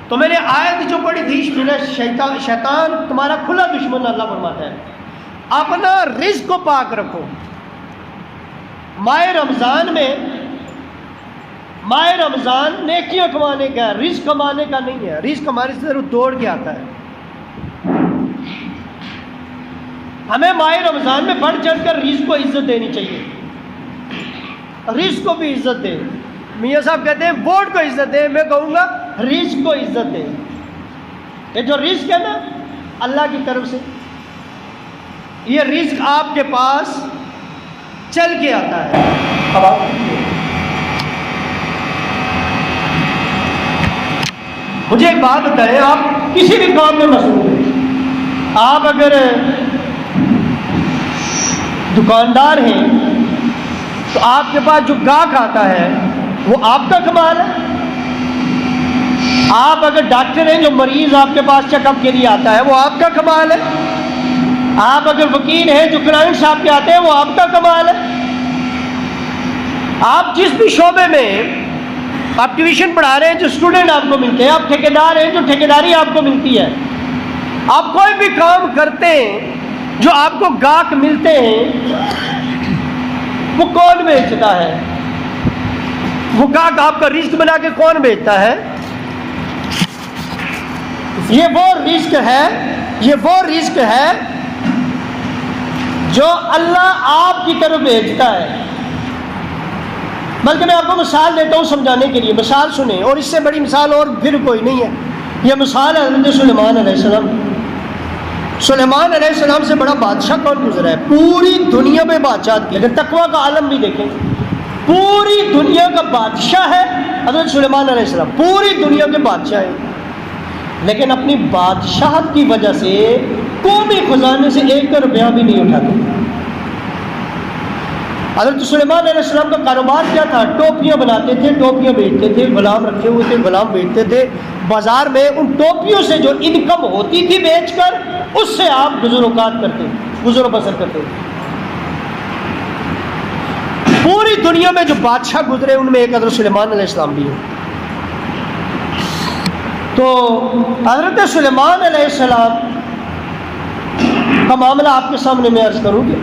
تو میں نے آیت جو پڑھی تھی شیطان تمہارا کھلا دشمن اللہ فرماتا ہے. اپنا رزق کو پاک رکھو. ماہ رمضان نیکیاں کمانے کا ہے، رزق کمانے کا نہیں ہے. رزق ہمارے سے ضرور دوڑ کے آتا ہے. ہمیں ماہ رمضان میں بڑھ چڑھ کر رزق کو عزت دینی چاہیے. رزق کو بھی عزت دے. میاں صاحب کہتے ہیں ووٹ کو عزت دے، میں کہوں گا رزق کو عزت دے. یہ جو رزق ہے نا اللہ کی طرف سے، یہ رزق آپ کے پاس چل کے آتا ہے. اب آپ مجھے ایک بات بتائیں، آپ کسی بھی کام میں مصروف ہیں. آپ اگر دکاندار ہیں تو آپ کے پاس جو گاہک آتا ہے وہ آپ کا کمال ہے. آپ اگر ڈاکٹر ہیں، جو مریض آپ کے پاس چیک اپ کے لیے آتا ہے وہ آپ کا کمال ہے. آپ اگر وکیل ہیں، جو کلائنٹس آپ کے آتے ہیں وہ آپ کا کمال ہے. آپ جس بھی شعبے میں آپ ٹیوشن پڑھا رہے ہیں، جو اسٹوڈنٹ آپ کو ملتے ہیں، آپ ٹھیکیدار ہیں، جو ٹھیکیداری آپ کو ملتی ہے، آپ کوئی بھی کام کرتے ہیں جو آپ کو گاہک ملتے ہیں، وہ کون بیچتا ہے؟ وہ گاہک آپ کا رزق بنا کے کون بیچتا ہے؟ یہ وہ رزق ہے جو اللہ آپ کی طرف بھیجتا ہے. بلکہ میں آپ کو مثال دیتا ہوں سمجھانے کے لیے. مثال سنیں، اور اس سے بڑی مثال اور پھر کوئی نہیں ہے. یہ مثال ہے حضرت سلیمان علیہ السلام. سلیمان علیہ السلام سے بڑا بادشاہ کون گزرا ہے؟ پوری دنیا میں بادشاہ کی، اگر تقویٰ کا عالم بھی دیکھیں، پوری دنیا کا بادشاہ ہے حضرت سلیمان علیہ السلام. پوری دنیا کے بادشاہ ہیں، لیکن اپنی بادشاہت کی وجہ سے قومی خزانے سے 1 روپیہ بھی نہیں اٹھاتے. حضرت سلیمان علیہ السلام کا کاروبار کیا تھا؟ ٹوپیاں بناتے تھے، ٹوپیاں بیچتے تھے. غلام رکھے ہوئے تھے، غلام بیچتے تھے. بازار میں ان ٹوپیوں سے جو انکم ہوتی تھی بیچ کر، اس سے آپ گزر و بسر کرتے. پوری دنیا میں جو بادشاہ گزرے ان میں ایک حضرت سلیمان علیہ السلام بھی ہے. تو حضرت سلیمان علیہ السلام کا معاملہ آپ کے سامنے میں عرض کروں گی.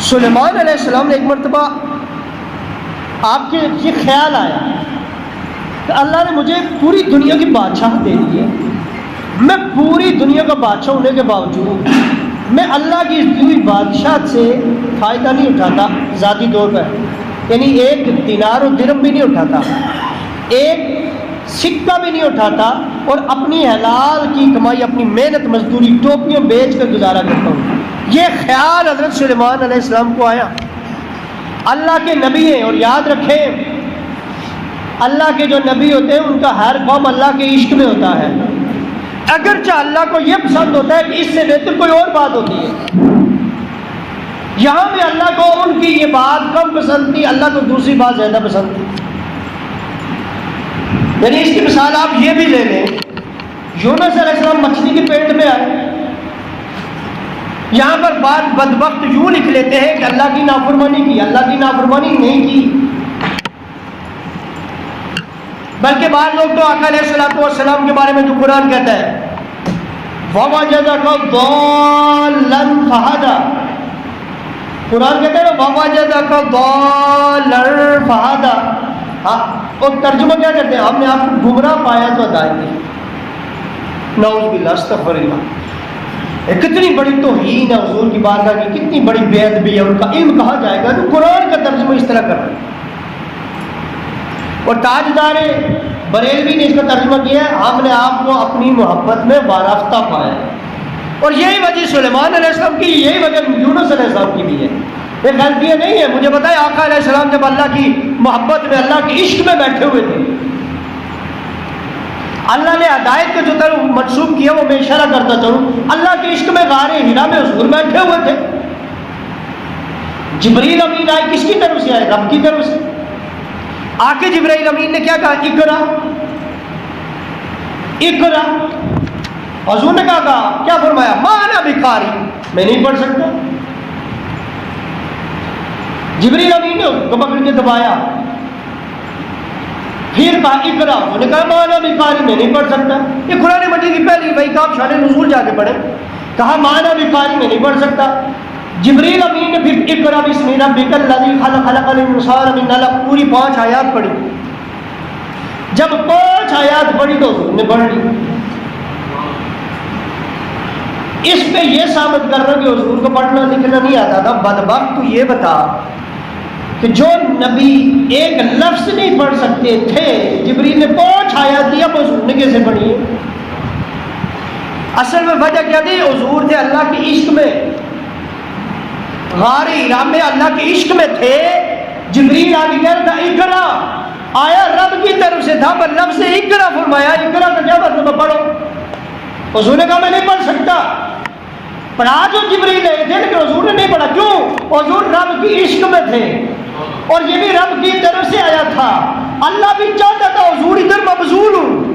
سلیمان علیہ السلام نے ایک مرتبہ آپ کے یہ خیال آیا کہ اللہ نے مجھے پوری دنیا کی بادشاہت دے دی ہے، میں پوری دنیا کا بادشاہ ہونے کے باوجود میں اللہ کی دی ہوئی بادشاہت سے فائدہ نہیں اٹھاتا ذاتی طور پر. یعنی 1 دینار و درہم بھی نہیں اٹھاتا، 1 سکہ بھی نہیں اٹھاتا، اور اپنی حلال کی کمائی، اپنی محنت مزدوری، ٹوپیاں بیچ کر گزارا کرتا ہوں. یہ خیال حضرت سلیمان علیہ السلام کو آیا. اللہ کے نبی ہیں، اور یاد رکھیں اللہ کے جو نبی ہوتے ہیں ان کا ہر قوم اللہ کے عشق میں ہوتا ہے. اگرچہ اللہ کو یہ پسند ہوتا ہے کہ اس سے بہتر کوئی اور بات ہوتی ہے. یہاں بھی اللہ کو ان کی یہ بات کم پسند تھی، اللہ کو دوسری بات زیادہ پسند تھی. یعنی اس کی مثال آپ یہ بھی لے لیں، یونس علیہ السلام مچھلی کے پیٹ میں آئے. یہاں پر بات بدبخت یوں لکھ لیتے ہیں کہ اللہ کی نافرمانی کی. اللہ کی نافرمانی نہیں کی، بلکہ بعض لوگ تو آقا علیہ السلام کے بارے میں جو قرآن کہتا ہے وَوَجَدَكَ ضَالًّا فَهَدَىٰ، قرآن کہتا ہے وَوَجَدَكَ ضَالًّا فَهَدَىٰ. اور ترجمہ کیا کرتے ہیں؟ ہم نے آپ کو گمراہ پایا تو ہدایت دی. نعوذ باللہ، استغفر اللہ. کتنی بڑی توہین ہے حضور کی بارگاہ کی، کتنی بڑی بے ادبی ہے. ان کا علم کہا جائے گا تو قرآن کا ترجمہ اس طرح کر رہے ہیں. اور تاجدار بریلوی نے اس کا ترجمہ کیا ہے ہم نے آپ کو اپنی محبت میں بارافتہ پایا. اور یہی وجہ سلیمان علیہ السلام کی، یہی وجہ یونس علیہ السلام کی بھی ہے. یہ غلطیاں نہیں ہیں. مجھے بتائیں آقا علیہ السلام جب اللہ کی محبت میں، اللہ کے عشق میں بیٹھے ہوئے تھے، اللہ نے ہدایت کو جو طرف منسوب کیا وہ میں اشارہ کرتا چلوں، اللہ کے عشق میں غار حرا میں حضور بیٹھے ہوئے تھے. جبریل امین آئے، کس کی طرف سے آئے؟ رب کی طرف سے. آ کے جبرائیل امین نے کیا کہا؟ اقرا اقرا. حضور نے کہا کیا فرمایا؟ ما انا بقاری، میں نہیں پڑھ سکتا. جبریل امین نے اس کو پکڑ کے دبایا. پھر کہا اقرا، انہوں نے کہا مانا بھی قاری میں نہیں پڑھ سکتا. یہ قرآن مجید کی پہلی وہی کہا، شان نزول جا کے پڑھے. کہا مانا بھی قاری میں نہیں پڑھ سکتا. جبریل امین نے پھر اقرا بسم ربک الذی خلق، خلق الانسان من علق، پوری 5 آیات پڑھی. جب 5 آیات پڑھی تو حضور نے پڑھ لی. اس پہ یہ ثابت کر رہا کہ حضور کو پڑھنا لکھنا نہیں آتا تھا. بدبخت تو یہ بتا کہ جو نبی ایک لفظ نہیں پڑھ سکتے تھے، جبریل نے 5 آیات دیا، اب حضور نے کیسے پڑھی ہے؟ اصل میں وجہ کیا تھی؟ حضور تھے اللہ کے عشق میں، غار ہرا میں اللہ کے عشق میں تھے. جبریل آگے کہہ رہا تھا اقرا، آیا رب کی طرف سے تھا پر لفظ اقرا فرمایا. اقرا کا کیا مطلب ہے؟ پڑھو. حضور نے کہا میں نہیں پڑھ سکتا. پڑھا جو جبریل آئے تھے لیکن حضور نے نہیں پڑھا. کیوں؟ حضور رب کی عشق میں تھے اور یہ بھی رب کی طرف سے آیا تھا. اللہ بھی چاہتا تھا حضور ادھر مبذول ہوں،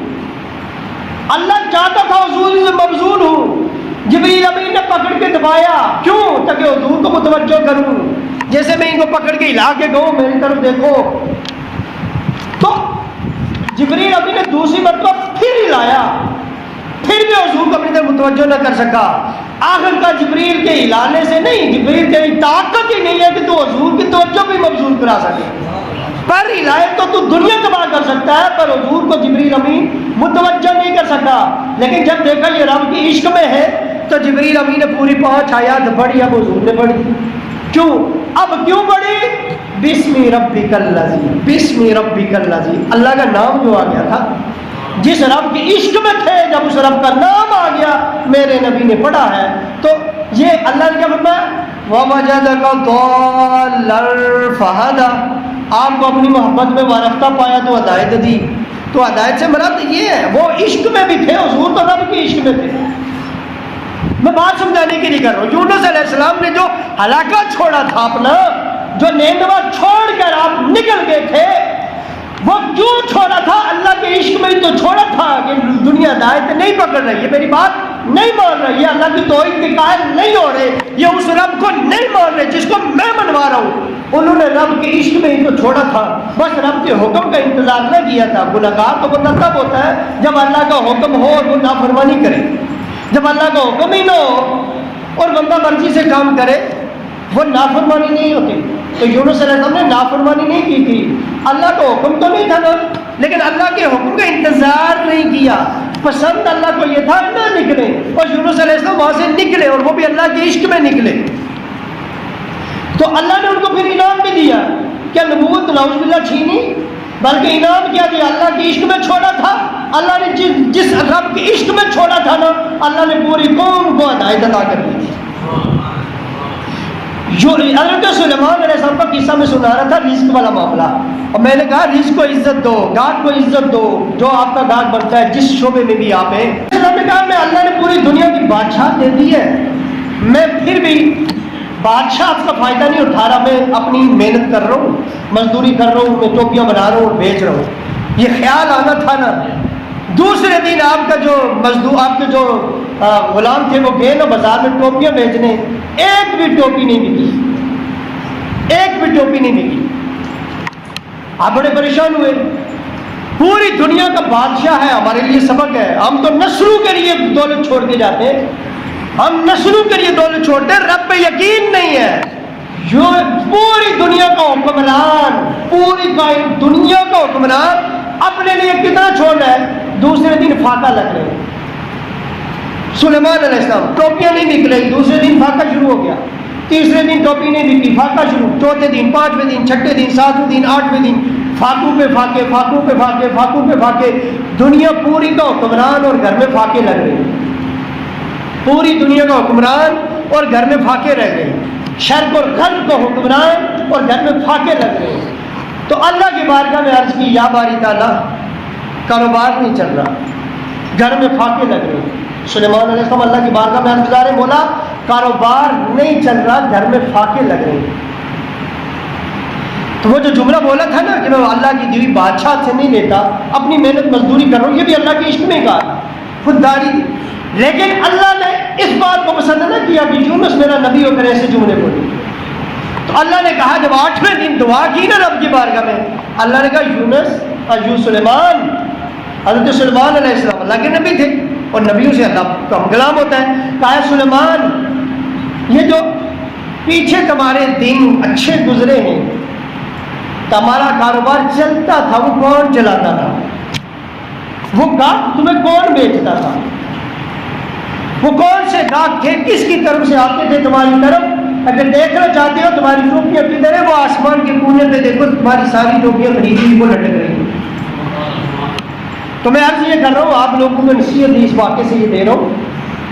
اللہ چاہتا تھا حضور ادھر مبذول ہوں. جبریل امین نے پکڑ کے دبایا. کیوں؟ تاکہ حضور کو متوجہ کروں. جیسے میں ان کو پکڑ کے ہلا کے کہوں میری طرف دیکھو. تو جبریل امین نے دوسری مرتبہ پھر ہلایا، پھر بھی حضور کو اپنی طرف متوجہ نہ کر سکا. آخر کا جبریل کے ہلانے سے نہیں، جبریل تیری طاقت ہی نہیں ہے کہ تو حضور کی توجہ بھی مبذول کرا سکے. پر ہلائے تو دنیا تباہ کر سکتا ہے، پر حضور کو جبریل امین متوجہ نہیں کر سکا. لیکن جب دیکھا یہ رب کی عشق میں ہے تو جبریل امین نے پوری 5 آیات پڑھی. اب حضور نے پڑھی. کیوں؟ اب کیوں پڑھی؟ بسم ربک الذی، بسم ربک الذی، اللہ کا نام جو آ گیا تھا، جس رب کی عشق میں تھے، جب اس رب کا نام آ گیا میرے نبی نے پڑھا ہے. تو یہ اللہ نے کیا فرمایا؟ وَوَجَدَكَ ضَالًّا فَهَدَىٰ، آپ کو اپنی محبت میں وارفتہ پایا تو ہدایت دی. تو ہدایت سے مراد یہ ہے وہ عشق میں بھی تھے، حضور تو رب کی عشق میں تھے. میں بات سمجھانے کے لیے کر رہا ہوں. یونس علیہ السلام نے جو ہلاکت چھوڑا تھا اپنا، جو نینوا چھوڑ کر آپ نکل گئے تھے، وہ کیوں چھوڑا تھا؟ اللہ کے عشق میں تو چھوڑا تھا کہ دنیا ہدایت نہیں پکڑ رہی ہے، میری بات نہیں مان رہی ہے، اللہ کی توحید کے قائل نہیں ہو رہے، یہ اس رب کو نہیں مان رہے جس کو میں منوا رہا ہوں. انہوں نے رب کے عشق میں ہی تو چھوڑا تھا، بس رب کے حکم کا انتظار نہ کیا تھا. گناہگار تو بندہ تب ہوتا ہے جب اللہ کا حکم ہو اور وہ نافرمانی کرے. جب اللہ کا حکم ہی نہ ہو اور بندہ مرضی سے کام کرے، وہ نافرمانی نہیں ہوتی. تو یونس علیہ السلام نے نافرمانی نہیں کی تھی. اللہ کا حکم تو نہیں تھا نا، لیکن اللہ کے حکم کا انتظار نہیں کیا. پسند اللہ کو یہ تھا نہ نکلے، اور یونس علیہ السلام وہاں سے نکلے اور وہ بھی اللہ کے عشق میں نکلے. تو اللہ نے ان کو پھر انعام بھی دیا. کیا نبوت نعوذ باللہ چھینی؟ بلکہ انعام کیا دیا؟ اللہ کے عشق میں چھوڑا تھا. اللہ نے جس رب کے عشق میں چھوڑا تھا نا، اللہ نے پوری قوم کو ہدایت عطا کر دی تھی. جو حضرت سلیمان علیہ السلام کا قصہ میں سنا رہا تھا، رزق والا معاملہ، اور میں نے کہا رزق کو عزت دو، گاہک کو عزت دو، جو آپ کا گاہک بنتا ہے جس شعبے میں بھی آپ ہیں. میں نے کہا میں اللہ نے پوری دنیا کی بادشاہ دے دی ہے، میں پھر بھی بادشاہ کا فائدہ نہیں اٹھا رہا، میں اپنی محنت کر رہا ہوں، مزدوری کر رہا ہوں، میں ٹوپیاں بنا رہا ہوں اور بیچ رہا ہوں. یہ خیال آنا تھا نا. دوسرے دن آپ کا جو مزدور، آپ کے جو غلام تھے، وہ گئے نا بازار میں ٹوپیاں بیچنے، ایک بھی ٹوپی نہیں بکی، ایک بھی ٹوپی نہیں بکی. آپ بڑے پریشان ہوئے. پوری دنیا کا بادشاہ ہے، ہمارے لیے سبق ہے. ہم تو نسلوں کے لیے دولت چھوڑ کے جاتے ہیں، ہم نسلوں کے لیے دولت چھوڑتے ہیں، رب پہ یقین نہیں ہے. جو پوری دنیا کا حکمران، پوری دنیا کا حکمران اپنے لیے کتنا چھوڑ رہا ہے. دوسرے دن فاقہ لگ رہے ہیں. سلیمان علیہ السلام ٹوپیاں نہیں نکلے، دوسرے دن فاقہ شروع ہو گیا. تیسرے دن ٹوپی نہیں نکلی، فاقہ شروع. چوتھے دن، پانچویں دن، چھٹے دن، ساتویں دن، آٹھویں دن، فاقوں پہ فاقے، فاقوں پہ فاقے، فاقوں پہ فاقے. دنیا پوری کا حکمران اور گھر میں فاقے لگ رہے ہیں. پوری دنیا کا حکمران اور گھر میں فاقے رہ گئے. شرق اور غرب کا حکمران اور گھر میں فاقے لگ رہے ہیں. تو اللہ کی بارگاہ میں عرض کی، یا باری تعالیٰ کاروبار نہیں چل رہا، گھر میں فاقے لگ رہے ہیں. سلیمان علیہ السلام اللہ کی بارگاہ میں عرض گزارے، بولا کاروبار نہیں چل رہا، گھر میں فاقے لگ رہے ہیں. تو وہ جو جملہ بولا تھا نا کہ میں اللہ کی دی ہوئی بادشاہ سے نہیں لیتا، اپنی محنت مزدوری کر رہا ہوں، یہ بھی اللہ کے عشق میں کہا، خودداری دی. لیکن اللہ نے اس بات کو پسند نہ کیا کہ یونس میرا نبی ہو کر ایسے جملے بولے. تو اللہ نے کہا جب 8ویں دن دعا کی نا رب کی بارگاہ میں، اللہ نے کہا یونس ایو سلیمان، حضرت سلیمان علیہ السلام اللہ کے نبی تھے اور نبیوں سے اللہ کا کلام ہوتا ہے. کہا سلیمان یہ جو پیچھے تمہارے دن اچھے گزرے ہیں، تمہارا کاروبار چلتا تھا، وہ کون چلاتا تھا؟ وہ گاہک تمہیں کون بیچتا تھا؟ وہ کون سے گاہک تھے؟ کس کی طرف سے آتے تھے تمہاری طرف؟ اگر دیکھنا چاہتے ہو تمہاری ٹوپیاں کدھر ہے، وہ آسمان کے کونے پہ دیکھو، تمہاری ساری ٹوپیاں خریدی وہ لٹک رہی ہیں. تو میں عرض یہ کر رہا ہوں، آپ لوگوں کو نصیحت اس واقعے سے یہ دے رہا ہوں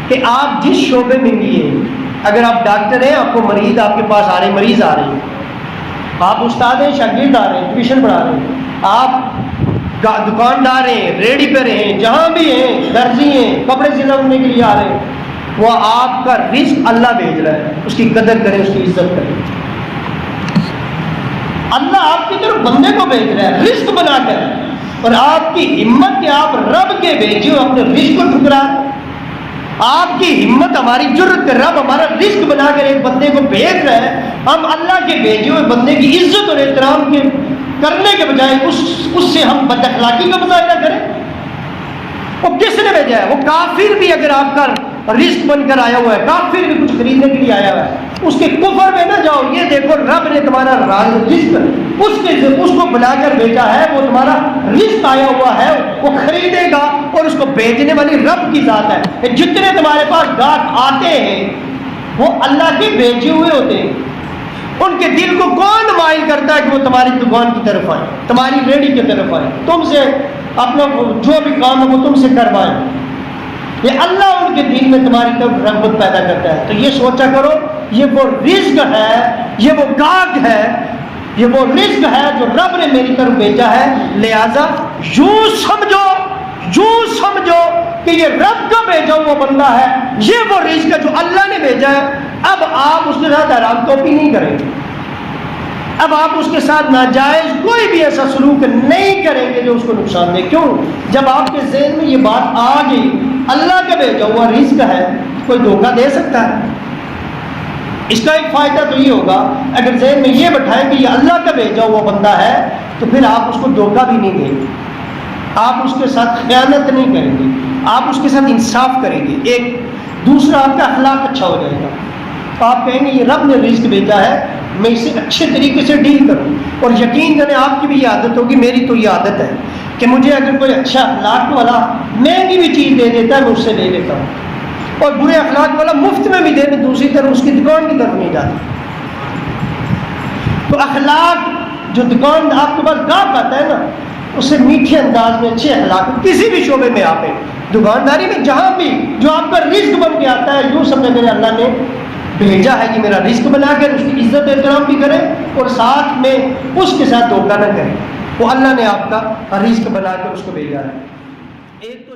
کہ آپ جس شعبے میں بھی ہیں، اگر آپ ڈاکٹر ہیں، آپ کو مریض آپ کے پاس آ رہے ہیں، مریض آ رہے ہیں، آپ استاد ہیں، شاگرد آ رہے ہیں، ٹیوشن پڑھا رہے ہیں، آپ دکاندار ہیں، ریڈی پہ رہے ہیں، جہاں بھی ہیں، درزی ہیں، کپڑے سلوانے کے لیے آ رہے ہیں، وہ آپ کا رزق اللہ بھیج رہا ہے، اس کی قدر کریں، اس کی عزت کریں. اللہ آپ کی طرف بندے کو بھیج رہا ہے رزق بنا کر، اور آپ کی ہمت کہ آپ رب کے بھیجے ہو اپنے رزق کو ٹھکرا. آپ کی ہمت، ہماری جرت کہ رب ہمارا رزق بنا کر ایک بندے کو بھیج رہا ہے، ہم اللہ کے بھیجے ہوئے بندے کی عزت اور احترام کے کرنے کے بجائے اس سے ہم بد اخلاقی کا مظاہرہ کریں. وہ کس نے بھیجا ہے؟ وہ کافر بھی اگر آپ کا رزق بن کر آیا ہوا ہے، کافر بھی کچھ خریدنے کے لیے آیا ہوا ہے، اس کے کفر میں نہ جاؤ. یہ دیکھو رب نے تمہارا رزق اس کو بلا کر بھیجا ہے، وہ تمہارا رزق آیا ہوا ہے، وہ خریدے گا، اور اس کو بیچنے والی رب کی ذات ہے. جتنے تمہارے پاس گاہک آتے ہیں وہ اللہ کے بھیجے ہوئے ہوتے ہیں. ان کے دل کو کون مائل کرتا ہے کہ وہ تمہاری دکان کی طرف آئے، تمہاری ریڑھی کی طرف آئے، تم سے اپنا جو بھی کام ہے وہ تم سے کروائے؟ یہ اللہ ان کے دل میں تمہاری طرف رغبت پیدا کرتا ہے. تو یہ سوچا کرو، یہ وہ رزق ہے، یہ وہ گاہک ہے، یہ وہ رزق ہے جو رب نے میری طرف بھیجا ہے. لہذا یوں سمجھو کہ یہ رب کا بھیجا ہوا بندہ ہے، یہ وہ رزق ہے جو اللہ نے بھیجا ہے. اب آپ اس کے ساتھ حرام توپی نہیں کریں گے، اب آپ اس کے ساتھ ناجائز کوئی بھی ایسا سلوک نہیں کریں گے جو اس کو نقصان دے. کیوں؟ جب آپ کے ذہن میں یہ بات آ گئی اللہ کا بھیجا ہوا رزق ہے، کوئی دھوکہ دے سکتا ہے؟ اس کا ایک فائدہ تو یہ ہوگا، اگر ذہن میں یہ بٹھائیں کہ یہ اللہ کا بھیجا ہوا بندہ ہے تو پھر آپ اس کو دھوکہ بھی نہیں دیں گے، آپ اس کے ساتھ خیانت نہیں کریں گے، آپ اس کے ساتھ انصاف کریں گے. ایک دوسرا آپ کا اخلاق اچھا ہو جائے گا. آپ کہیں گے یہ رب نے رزق بھیجا ہے، میں اسے اچھے طریقے سے ڈیل کروں. اور یقین جانے آپ کی بھی یہ عادت ہوگی، میری تو یہ عادت ہے کہ مجھے اگر کوئی اچھا اخلاق والا مہنگی بھی چیز دے دیتا ہے میں اس سے لے لیتا ہوں، اور برے اخلاق والا مفت میں بھی دے دے دوسری طرف اس کی دکان کی طرف نہیں جاتا. تو اخلاق جو دکان آپ کے پاس گاہک آتا ہے نا، اسے میٹھے انداز میں اچھے اخلاق، کسی بھی شعبے میں آپ ہیں، دکانداری میں جہاں بھی جو آپ کا رزق بن کے آتا ہے، یوں سمجھے میرے اللہ نے بھیجا ہے کہ میرا رزق بنا کر اس کی عزت احترام بھی کرے، اور ساتھ میں اس کے ساتھ دھوکہ نہ کرے. وہ اللہ نے آپ کا رزق بنا کر اس کو بھیجا ہے. ایک تو